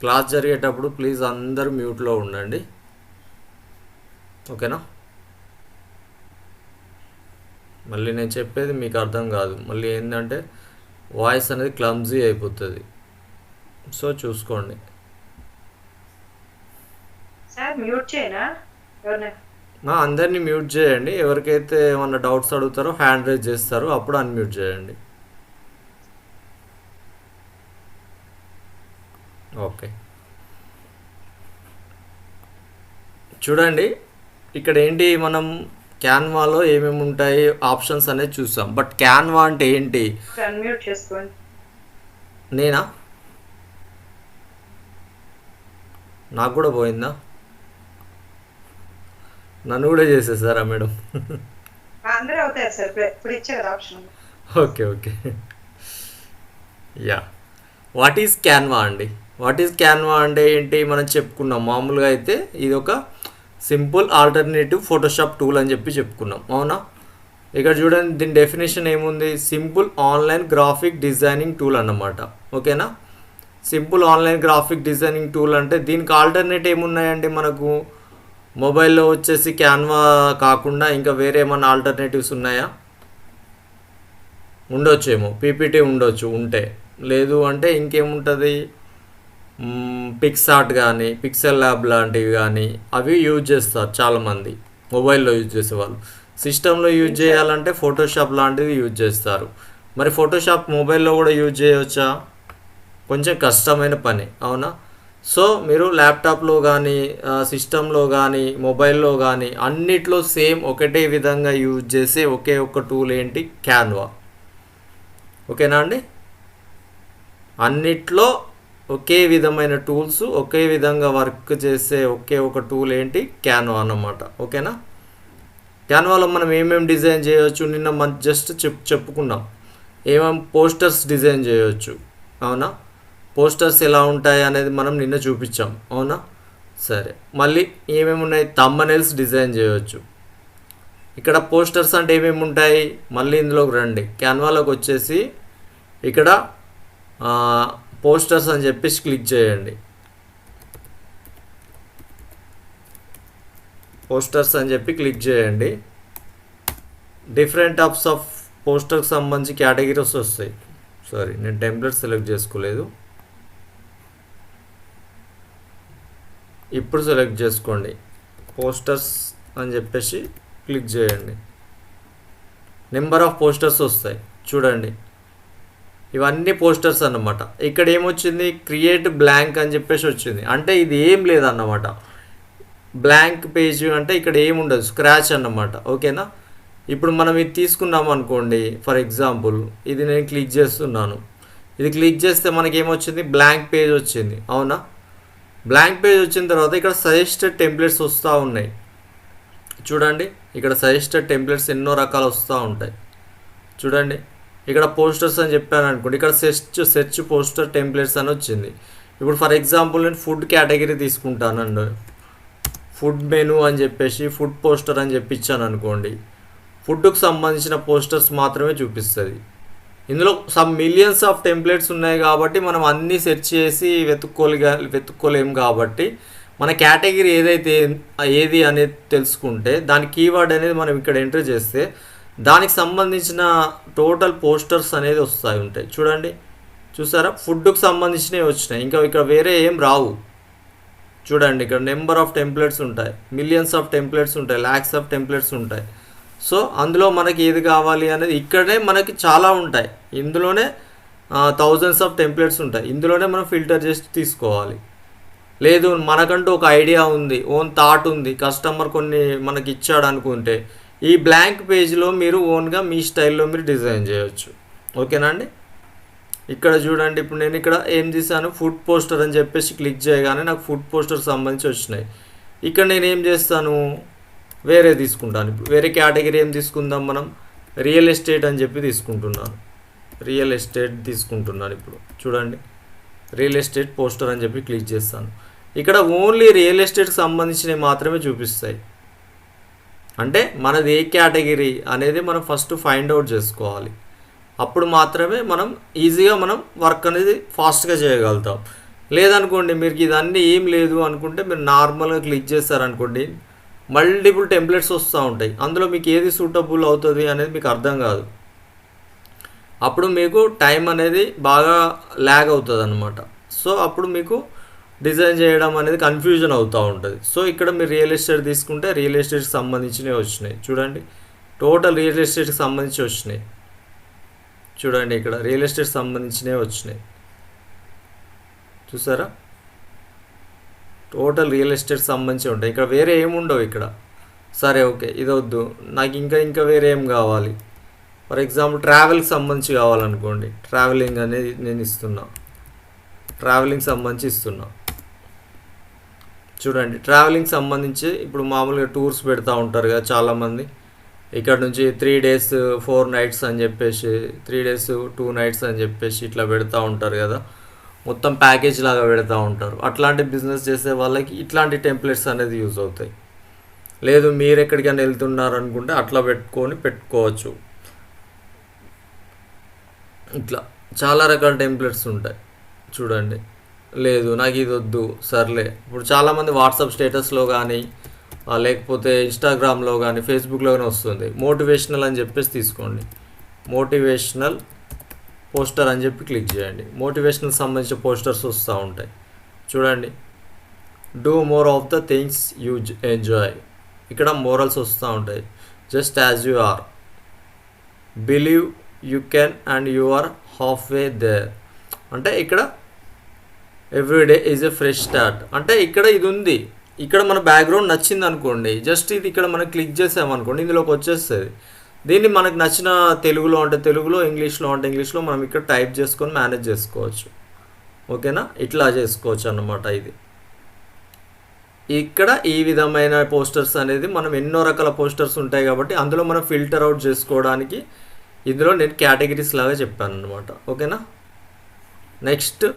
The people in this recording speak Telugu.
క్లాస్ జరిగేటప్పుడు ప్లీజ్ అందరూ మ్యూట్లో ఉండండి, ఓకేనా? మళ్ళీ నేను చెప్పేది మీకు అర్థం కాదు, మళ్ళీ ఏంటంటే వాయిస్ అనేది క్లమ్జీ అయిపోతుంది, సో చూసుకోండి. అందరినీ మ్యూట్ చేయండి, ఎవరికైతే ఏమన్నా డౌట్స్ అడుగుతారో హ్యాండ్ రైజ్ చేస్తారో అప్పుడు అన్మ్యూట్ చేయండి. ఓకే, చూడండి ఇక్కడ ఏంటి, మనం క్యాన్వాలో ఏమేమి ఉంటాయి ఆప్షన్స్ అనేది చూసాం. బట్ క్యాన్వా అంటే ఏంటి? నేనా? నాకు కూడా పోయిందా? నన్ను కూడా చేసేసారా madam? Okay okay, ya. What is Canva అండి? వాట్ ఈజ్ క్యాన్వా అంటే ఏంటి మనం చెప్పుకున్నాం. మామూలుగా అయితే ఇది ఒక సింపుల్ ఆల్టర్నేటివ్ ఫోటోషాప్ టూల్ అని చెప్పి చెప్పుకున్నాం, అవునా? ఇక్కడ చూడండి, దీని డెఫినేషన్ ఏముంది? Simple online graphic designing tool అన్నమాట, ఓకేనా? Simple online graphic designing tool అంటే దీనికి ఆల్టర్నేట్ ఏమున్నాయండి మనకు? మొబైల్లో వచ్చేసి క్యాన్వా కాకుండా ఇంకా వేరే ఏమన్నా ఆల్టర్నేటివ్స్ ఉన్నాయా? ఉండొచ్చేమో, పీపీటీ ఉండొచ్చు, ఉంటే లేదు అంటే ఇంకేముంటుంది? పిక్సార్ట్ కానీ పిక్సెల్ ల్యాబ్ లాంటివి కానీ అవి యూజ్ చేస్తారు చాలామంది, మొబైల్లో యూజ్ చేసేవాళ్ళు. సిస్టంలో యూజ్ చేయాలంటే ఫోటోషాప్ లాంటివి యూజ్ చేస్తారు. మరి ఫోటోషాప్ మొబైల్లో కూడా యూజ్ చేయవచ్చా? కొంచెం కష్టమైన పని, అవునా? సో మీరు ల్యాప్టాప్లో కానీ సిస్టంలో కానీ మొబైల్లో కానీ అన్నిట్లో సేమ్ ఒకటే విధంగా యూజ్ చేసే ఒకే ఒక్క టూల్ ఏంటి? క్యాన్వా, ఓకేనా అండి? అన్నిట్లో ఒకే విధమైన టూల్స్, ఒకే విధంగా వర్క్ చేసే ఒకే ఒక టూల్ ఏంటి? క్యాన్వా అన్నమాట, ఓకేనా? క్యాన్వాలో మనం ఏమేమి డిజైన్ చేయవచ్చు? నిన్న మనం జస్ట్ చెప్పుకున్నాం, ఏమేమి పోస్టర్స్ డిజైన్ చేయవచ్చు, అవునా? పోస్టర్స్ ఎలా ఉంటాయి అనేది మనం నిన్న చూపించాం, అవునా? సరే, మళ్ళీ ఏమేమి ఉన్నాయి? థంబ్నెయిల్స్ డిజైన్ చేయవచ్చు. ఇక్కడ పోస్టర్స్ అంటే ఏమేమి ఉంటాయి? మళ్ళీ ఇందులోకి రండి, క్యాన్వాలోకి వచ్చేసి ఇక్కడ పోస్టర్స్ అని చెప్పేసి క్లిక్ చేయండి. పోస్టర్స్ అని చెప్పి క్లిక్ చేయండి. డిఫరెంట్ టైప్స్ ఆఫ్ పోస్టర్కి సంబంధించి కేటగిరీస్ వస్తాయి. సారీ, నేను టెంప్లెట్ సెలెక్ట్ చేసుకోలేదు, ఇప్పుడు సెలెక్ట్ చేసుకోండి. పోస్టర్స్ అని చెప్పేసి క్లిక్ చేయండి. నెంబర్ ఆఫ్ పోస్టర్స్ వస్తాయి చూడండి, ఇవన్నీ పోస్టర్స్ అన్నమాట. ఇక్కడ ఏమొచ్చింది? క్రియేట్ బ్లాంక్ అని చెప్పేసి వచ్చింది, అంటే ఇది ఏం లేదన్నమాట. బ్లాంక్ పేజ్ అంటే ఇక్కడ ఏముండదు, స్క్రాచ్ అన్నమాట, ఓకేనా? ఇప్పుడు మనం ఇది తీసుకున్నాం అనుకోండి, ఫర్ ఎగ్జాంపుల్ ఇది నేను క్లిక్ చేస్తున్నాను. ఇది క్లిక్ చేస్తే మనకి ఏమొచ్చింది? బ్లాంక్ పేజ్ వచ్చింది, అవునా? బ్లాంక్ పేజ్ వచ్చిన తర్వాత ఇక్కడ సజెస్టెడ్ టెంప్లెట్స్ వస్తూ ఉన్నాయి చూడండి. ఇక్కడ సజెస్టెడ్ టెంప్లెట్స్ ఎన్నో రకాలు వస్తూ ఉంటాయి చూడండి. ఇక్కడ పోస్టర్స్ అని చెప్పాను అనుకోండి, ఇక్కడ సెర్చ్ పోస్టర్ టెంప్లెట్స్ అని వచ్చింది. ఇప్పుడు ఫర్ ఎగ్జాంపుల్ నేను ఫుడ్ కేటగిరీ తీసుకుంటానండి, ఫుడ్ మెనూ అని చెప్పేసి ఫుడ్ పోస్టర్ అని చెప్పిచ్చాను అనుకోండి, ఫుడ్కు సంబంధించిన పోస్టర్స్ మాత్రమే చూపిస్తుంది. ఇందులో సమ్ మిలియన్స్ ఆఫ్ టెంప్లెట్స్ ఉన్నాయి కాబట్టి మనం అన్నీ సెర్చ్ చేసి వెతుక్కోలేము. కాబట్టి మన కేటగిరీ ఏది అనేది తెలుసుకుంటే దాని కీవర్డ్ అనేది మనం ఇక్కడ ఎంటర్ చేస్తే దానికి సంబంధించిన టోటల్ పోస్టర్స్ అనేది ఉంటాయి చూడండి. చూసారా, ఫుడ్కు సంబంధించినవి వచ్చినాయి, ఇంకా ఇక్కడ వేరే ఏం రావు చూడండి. ఇక్కడ నెంబర్ ఆఫ్ టెంప్లెట్స్ ఉంటాయి, మిలియన్స్ ఆఫ్ టెంప్లెట్స్ ఉంటాయి, ల్యాక్స్ ఆఫ్ టెంప్లెట్స్ ఉంటాయి. సో అందులో మనకి ఏది కావాలి అనేది ఇక్కడనే మనకి చాలా ఉంటాయి, ఇందులోనే థౌజండ్స్ ఆఫ్ టెంప్లెట్స్ ఉంటాయి, ఇందులోనే మనం ఫిల్టర్ చేసి తీసుకోవాలి. లేదు మనకంటూ ఒక ఐడియా ఉంది, ఓన్ థాట్ ఉంది, కస్టమర్ కొన్ని మనకి ఇచ్చాడు అనుకుంటే ఈ బ్లాంక్ పేజ్లో మీరు ఓన్గా మీ స్టైల్లో మీరు డిజైన్ చేయొచ్చు. ఓకేనా అండి. ఇక్కడ చూడండి, ఇప్పుడు నేను ఇక్కడ ఏం చేశాను, ఫుడ్ పోస్టర్ అని చెప్పేసి క్లిక్ చేయగానే నాకు ఫుడ్ పోస్టర్ సంబంధించి వచ్చినాయి. ఇక్కడ నేను ఏం చేస్తాను, వేరే తీసుకుంటాను. ఇప్పుడు వేరే కేటగిరీ ఏం తీసుకుందాం మనం, రియల్ ఎస్టేట్ అని చెప్పి తీసుకుంటున్నాను. రియల్ ఎస్టేట్ తీసుకుంటున్నాను. ఇప్పుడు చూడండి, రియల్ ఎస్టేట్ పోస్టర్ అని చెప్పి క్లిక్ చేస్తాను. ఇక్కడ ఓన్లీ రియల్ ఎస్టేట్కి సంబంధించినవి మాత్రమే చూపిస్తాయి. అంటే మనది ఏ కేటగిరీ అనేది మనం ఫస్ట్ ఫైండ్ అవుట్ చేసుకోవాలి. అప్పుడు మాత్రమే మనం ఈజీగా మనం వర్క్ అనేది ఫాస్ట్గా చేయగలుగుతాం. లేదనుకోండి, మీరు ఇదన్నీ ఏం లేదు అనుకుంటే మీరు నార్మల్గా క్లిక్ చేస్తారనుకోండి, మల్టిపుల్ టెంప్లెట్స్ వస్తూ ఉంటాయి. అందులో మీకు ఏది సూటబుల్ అవుతుంది అనేది మీకు అర్థం కాదు. అప్పుడు మీకు టైం అనేది బాగా ల్యాగ్ అవుతుంది అన్నమాట. సో అప్పుడు మీకు డిజైన్ చేయడం అనేది కన్ఫ్యూజన్ అవుతూ ఉంటుంది. సో ఇక్కడ మీరు రియల్ ఎస్టేట్ తీసుకుంటే రియల్ ఎస్టేట్కి సంబంధించినవి వచ్చినాయి. చూడండి, టోటల్ రియల్ ఎస్టేట్కి సంబంధించి వచ్చినాయి. చూడండి, ఇక్కడ రియల్ ఎస్టేట్ సంబంధించినవి వచ్చినాయి. చూసారా, టోటల్ రియల్ ఎస్టేట్ సంబంధించి ఉంటాయి. ఇక్కడ వేరే ఏముండవు ఇక్కడ. సరే, ఓకే, ఇది వద్దు నాకు, ఇంకా వేరే ఏం కావాలి. ఫర్ ఎగ్జాంపుల్ ట్రావెల్కి సంబంధించి కావాలనుకోండి, ట్రావెలింగ్ అనేది నేను ఇస్తున్నా, ట్రావెలింగ్ సంబంధించి ఇస్తున్నా. చూడండి, ట్రావెలింగ్ సంబంధించి ఇప్పుడు మామూలుగా టూర్స్ పెడతా ఉంటారు కదా చాలామంది. ఇక్కడ నుంచి 3 days 4 nights అని చెప్పేసి, 3 days 2 nights అని చెప్పేసి ఇట్లా పెడతా ఉంటారు కదా, మొత్తం ప్యాకేజ్ లాగా పెడతా ఉంటారు. అట్లాంటి బిజినెస్ చేసే వాళ్ళకి ఇట్లాంటి టెంప్లెట్స్ అనేది యూజ్ అవుతాయి. లేదు మీరు ఎక్కడికైనా వెళ్తున్నారు అనుకుంటే అట్లా పెట్టుకోవచ్చు. ఇట్లా చాలా రకాల టెంప్లెట్స్ ఉంటాయి. చూడండి, లేదు నాకు ఇది వద్దు, సర్లే. ఇప్పుడు చాలామంది వాట్సాప్ స్టేటస్లో కానీ లేకపోతే ఇన్స్టాగ్రామ్లో కానీ ఫేస్బుక్లో కానీ వస్తుంది, మోటివేషనల్ అని చెప్పేసి తీసుకోండి. మోటివేషనల్ పోస్టర్ అని చెప్పి క్లిక్ చేయండి. మోటివేషనల్ సంబంధించిన పోస్టర్స్ వస్తూ ఉంటాయి. చూడండి, do more of the things you enjoy. ఇక్కడ మోరల్స్ వస్తూ ఉంటాయి. Just as you are, believe you can and you are half way there. అంటే ఇక్కడ everyday is a fresh start. అంటే ఇక్కడ ఇది ఉంది, ఇక్కడ మన బ్యాక్గ్రౌండ్ నచ్చింది అనుకోండి, జస్ట్ ఇది ఇక్కడ మనం క్లిక్ చేసామనుకోండి ఇందులోకి వచ్చేస్తుంది. దీన్ని మనకు నచ్చిన తెలుగులో అంటే తెలుగులో, ఇంగ్లీష్లో అంటే ఇంగ్లీష్లో మనం ఇక్కడ టైప్ చేసుకొని మేనేజ్ చేసుకోవచ్చు. ఓకేనా, ఇట్లా చేసుకోవచ్చు అన్నమాట. ఇది ఇక్కడ ఈ విధమైన పోస్టర్స్ అనేది మనం ఎన్నో రకాల పోస్టర్స్ ఉంటాయి కాబట్టి అందులో మనం ఫిల్టర్ అవుట్ చేసుకోవడానికి ఇందులో నేను కేటగిరీస్ లాగా చెప్పాను అనమాట. ఓకేనా. నెక్స్ట్